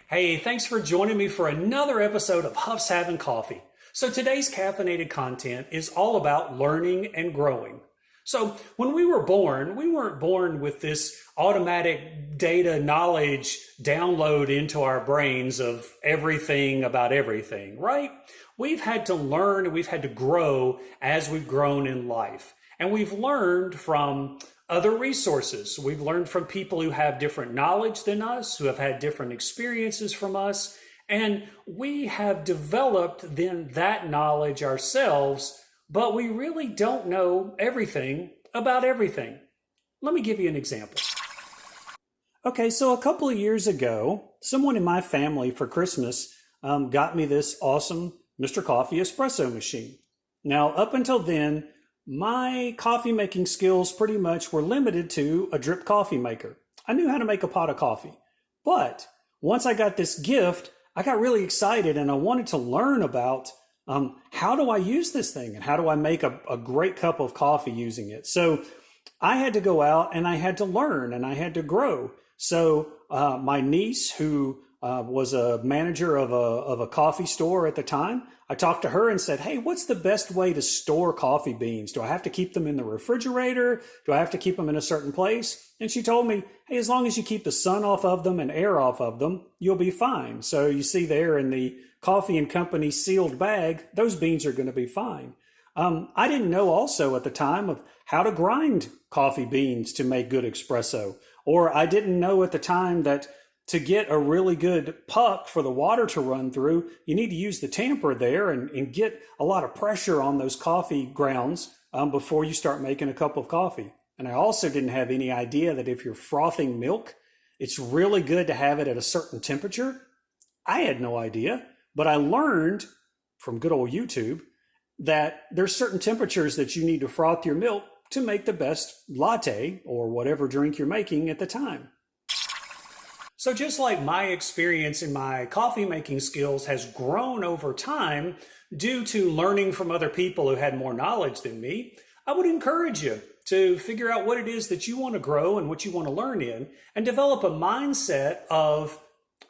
Hey, thanks for joining me for another episode of Huff's Having Coffee. So today's caffeinated content is all about learning and growing. So when we were born, we weren't born with this automatic data knowledge download into our brains of everything about everything, right? We've had to learn and we've had to grow as we've grown in life. And we've learned from other resources. We've learned from people who have different knowledge than us, who have had different experiences from us, and we have developed then that knowledge ourselves, but we really don't know everything about everything. Let me give you an example. Okay, so a couple of years ago, someone in my family for Christmas got me this awesome Mr. Coffee espresso machine. Now, up until then, my coffee making skills pretty much were limited to a drip coffee maker. I knew how to make a pot of coffee. But once I got this gift, I got really excited and I wanted to learn about how do I use this thing and how do I make a great cup of coffee using it. So I had to go out and I had to learn and I had to grow. So my niece, who was a manager of a coffee store at the time, I talked to her and said, hey, what's the best way to store coffee beans? Do I have to keep them in the refrigerator? Do I have to keep them in a certain place? And she told me, hey, as long as you keep the sun off of them and air off of them, you'll be fine. So you see there in the Coffee and Company sealed bag, those beans are going to be fine. I didn't know also at the time of how to grind coffee beans to make good espresso. Or I didn't know at the time that to get a really good puck for the water to run through, you need to use the tamper there and get a lot of pressure on those coffee grounds before you start making a cup of coffee. And I also didn't have any idea that if you're frothing milk, it's really good to have it at a certain temperature. I had no idea, but I learned from good old YouTube that there's certain temperatures that you need to froth your milk to make the best latte or whatever drink you're making at the time. So just like my experience in my coffee making skills has grown over time due to learning from other people who had more knowledge than me, I would encourage you to figure out what it is that you want to grow and what you want to learn in and develop a mindset of,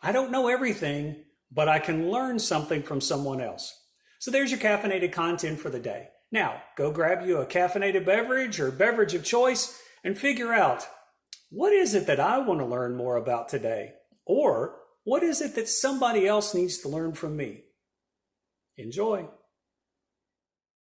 I don't know everything, but I can learn something from someone else. So there's your caffeinated content for the day. Now, go grab you a caffeinated beverage or beverage of choice and figure out, what is it that I want to learn more about today? Or what is it that somebody else needs to learn from me? Enjoy.